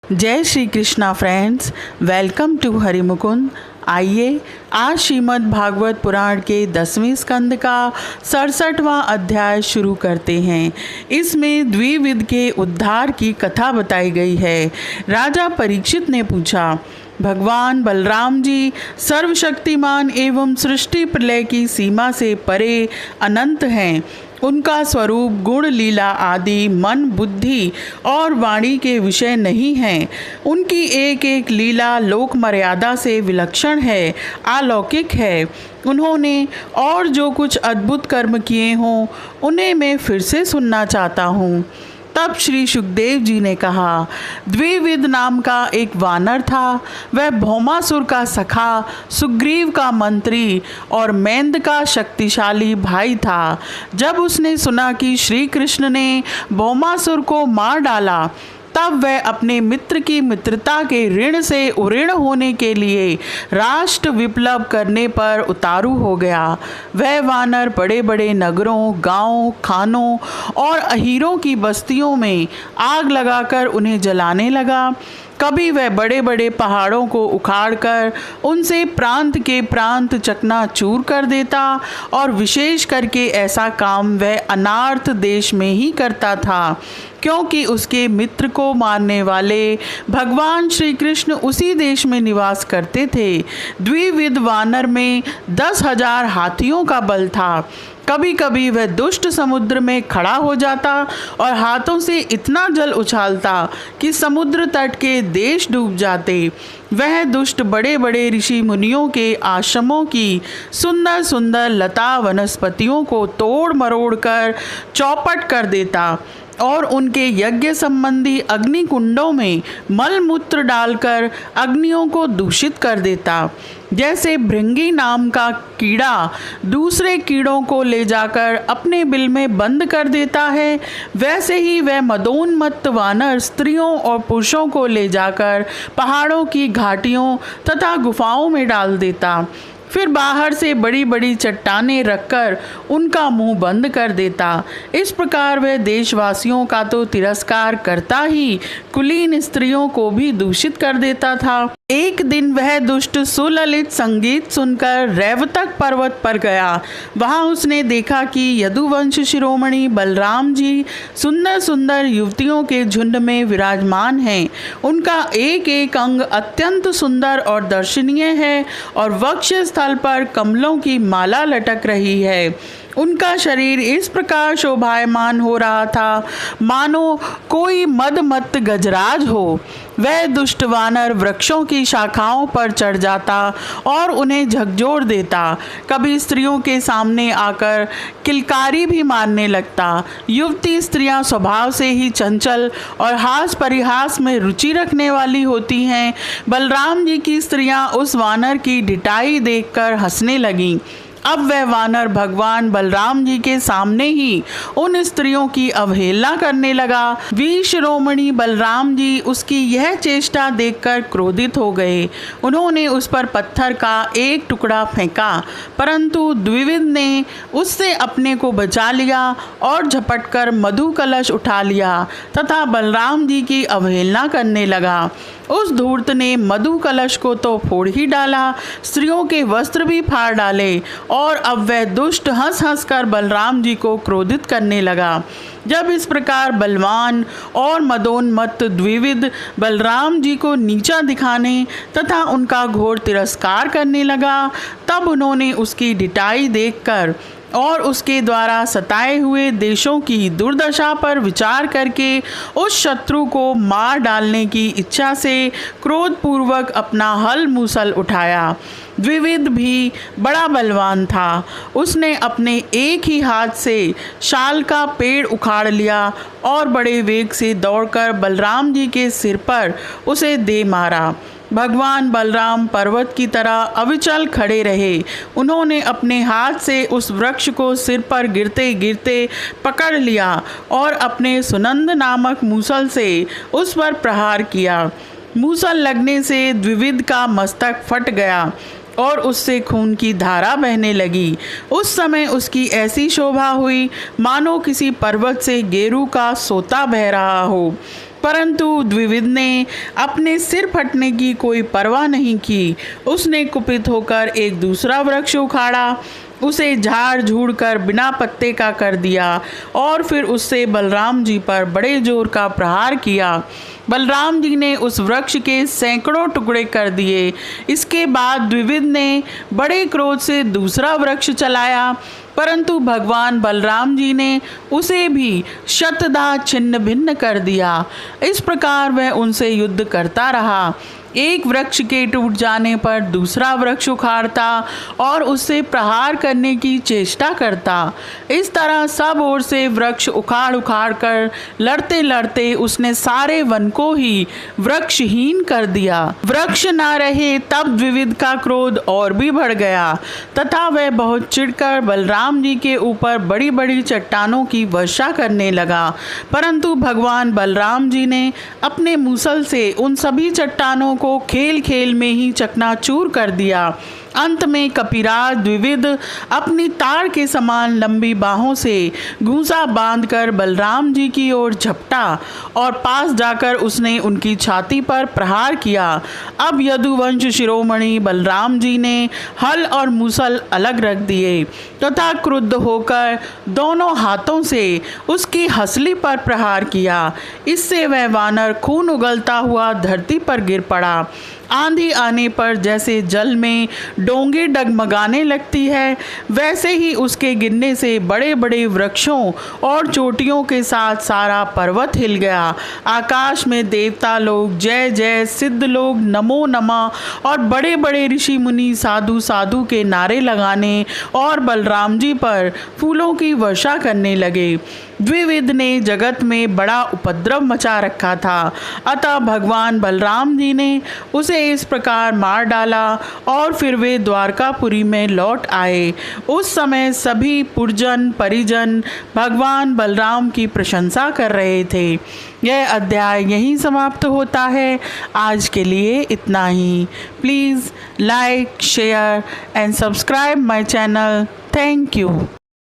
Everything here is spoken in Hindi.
जय Shri Krishna friends, welcome to Harimukund. आइए आज श्रीमद् भागवत पुराण के 10वें स्कंद का 67वां अध्याय शुरू करते हैं। इसमें द्विविद के उद्धार की कथा बताई गई है। राजा परीक्षित ने पूछा, भगवान बलराम जी सर्वशक्तिमान एवं सृष्टि प्रलय की सीमा से परे अनंत हैं। उनका स्वरूप गुण लीला आदि मन बुद्धि और वाणी के विषय नहीं है। उनकी एक एक लीला लोक मर्यादा से विलक्षण है, अलौकिक है। उन्होंने और जो कुछ अद्भुत कर्म किए हों उन्हें मैं फिर से सुनना चाहता हूँ। तब श्री सुखदेव जी ने कहा, द्विविद नाम का एक वानर था। वह भौमासुर का सखा, सुग्रीव का मंत्री और मेंद का शक्तिशाली भाई था। जब उसने सुना कि श्री कृष्ण ने भौमासुर को मार डाला, तब वह अपने मित्र की मित्रता के ऋण से उऋण होने के लिए राष्ट्र विप्लव करने पर उतारू हो गया। वह वानर बड़े बड़े नगरों, गांवों, खानों और अहीरों की बस्तियों में आग लगाकर उन्हें जलाने लगा। कभी वह बड़े बड़े पहाड़ों को उखाड़कर उनसे प्रांत के प्रांत चकनाचूर कर देता, और विशेष करके ऐसा काम वह अनार्थ देश में ही करता था, क्योंकि उसके मित्र को मारने वाले भगवान श्री कृष्ण उसी देश में निवास करते थे। द्विविद वानर में 10,000 हाथियों का बल था। कभी कभी वह दुष्ट समुद्र में खड़ा हो जाता और हाथों से इतना जल उछालता कि समुद्र तट के देश डूब जाते। वह दुष्ट बड़े बड़े ऋषि मुनियों के आश्रमों की सुंदर सुंदर लता वनस्पतियों को तोड़ मरोड़ कर चौपट कर देता और उनके यज्ञ संबंधी अग्नि कुंडों में मल मूत्र डालकर अग्नियों को दूषित कर देता। जैसे भृंगी नाम का कीड़ा दूसरे कीड़ों को ले जाकर अपने बिल में बंद कर देता है, वैसे ही वह मदोन्मत्त वानर स्त्रियों और पुरुषों को ले जाकर पहाड़ों की घाटियों तथा गुफाओं में डाल देता। फिर बाहर से बड़ी बड़ी चट्टानें रखकर उनका मुंह बंद कर देता। इस प्रकार वह देशवासियों का तो तिरस्कार करता ही कुलीन स्त्रियों को भी दूषित कर देता था। एक दिन वह दुष्ट सुललित संगीत सुनकर रैवतक पर्वत पर गया। वहां उसने देखा कि यदुवंश शिरोमणि बलराम जी सुंदर सुंदर युवतियों के झुंड में विराजमान हैं। उनका एक एक अंग अत्यंत सुंदर और दर्शनीय है और वक्ष स्थल पर कमलों की माला लटक रही है। उनका शरीर इस प्रकार शोभायमान हो रहा था मानो कोई मदमत्त गजराज हो। वह दुष्ट वानर वृक्षों की शाखाओं पर चढ़ जाता और उन्हें झकझोर देता। कभी स्त्रियों के सामने आकर किलकारी भी मारने लगता। युवती स्त्रियां स्वभाव से ही चंचल और हास परिहास में रुचि रखने वाली होती हैं। बलराम जी की स्त्रियां उस वानर की ढिठाई देखकर हंसने लगीं। अब वह वानर भगवान बलराम जी के सामने ही उन स्त्रियों की अवहेलना करने लगा। वीर शिरोमणि बलराम जी उसकी यह चेष्टा देखकर क्रोधित हो गए। उन्होंने उस पर पत्थर का एक टुकड़ा फेंका, परंतु द्विविद ने उससे अपने को बचा लिया और झपटकर मधु कलश उठा लिया तथा बलराम जी की अवहेलना करने लगा। उस धूर्त ने मधु कलश को तो फोड़ ही डाला, स्त्रियों के वस्त्र भी फाड़ डाले, और अब वह दुष्ट हंस हंस कर बलराम जी को क्रोधित करने लगा। जब इस प्रकार बलवान और मदोन्मत्त द्विविद बलराम जी को नीचा दिखाने तथा उनका घोर तिरस्कार करने लगा, तब उन्होंने उसकी ढिठाई देखकर और उसके द्वारा सताए हुए देशों की दुर्दशा पर विचार करके उस शत्रु को मार डालने की इच्छा से क्रोधपूर्वक अपना हल मूसल उठाया। द्विविद भी बड़ा बलवान था। उसने अपने एक ही हाथ से शाल का पेड़ उखाड़ लिया और बड़े वेग से दौड़कर बलराम जी के सिर पर उसे दे मारा। भगवान बलराम पर्वत की तरह अविचल खड़े रहे। उन्होंने अपने हाथ से उस वृक्ष को सिर पर गिरते गिरते पकड़ लिया और अपने सुनंद नामक मूसल से उस पर प्रहार किया। मूसल लगने से द्विविद का मस्तक फट गया और उससे खून की धारा बहने लगी। उस समय उसकी ऐसी शोभा हुई मानो किसी पर्वत से गेरू का सोता बह रहा हो। परंतु द्विविद ने अपने सिर फटने की कोई परवाह नहीं की। उसने कुपित होकर एक दूसरा वृक्ष उखाड़ा, उसे झाड़ झूड़ कर बिना पत्ते का कर दिया और फिर उससे बलराम जी पर बड़े जोर का प्रहार किया। बलराम जी ने उस वृक्ष के सैकड़ों टुकड़े कर दिए। इसके बाद द्विविद ने बड़े क्रोध से दूसरा वृक्ष चलाया, परंतु भगवान बलराम जी ने उसे भी शतधा छिन्न भिन्न कर दिया। इस प्रकार वह उनसे युद्ध करता रहा। एक वृक्ष के टूट जाने पर दूसरा वृक्ष उखाड़ता और उससे प्रहार करने की चेष्टा करता। इस तरह सब ओर से वृक्ष उखाड़ उखाड़ कर लड़ते लड़ते उसने सारे वन को ही वृक्षहीन कर दिया। वृक्ष ना रहे तब द्विविद का क्रोध और भी बढ़ गया तथा वह बहुत चिढ़कर बलराम जी के ऊपर बड़ी बड़ी चट्टानों की वर्षा करने लगा। परंतु भगवान बलराम जी ने अपने मूसल से उन सभी चट्टानों को खेल खेल में ही चकनाचूर कर दिया। अंत में कपिराज द्विविद अपनी ताड़ के समान लंबी बाहों से घूंसा बांधकर बलराम जी की ओर झपटा और पास जाकर उसने उनकी छाती पर प्रहार किया। अब यदुवंश शिरोमणि बलराम जी ने हल और मूसल अलग रख दिए तथा क्रुद्ध होकर दोनों हाथों से उसकी हंसली पर प्रहार किया। इससे वह वानर खून उगलता हुआ धरती पर गिर पड़ा। आंधी आने पर जैसे जल में डोंगे डगमगाने लगती है, वैसे ही उसके गिरने से बड़े बड़े वृक्षों और चोटियों के साथ सारा पर्वत हिल गया। आकाश में देवता लोग जय जय, सिद्ध लोग नमो नमः और बड़े बड़े ऋषि मुनि साधु साधु के नारे लगाने और बलराम जी पर फूलों की वर्षा करने लगे। द्विविद ने जगत में बड़ा उपद्रव मचा रखा था, अतः भगवान बलराम जी ने उसे इस प्रकार मार डाला और फिर वे द्वारकापुरी में लौट आए। उस समय सभी पुरजन परिजन भगवान बलराम की प्रशंसा कर रहे थे। यह अध्याय यहीं समाप्त होता है। आज के लिए इतना ही। Please like, share and subscribe my channel. Thank you.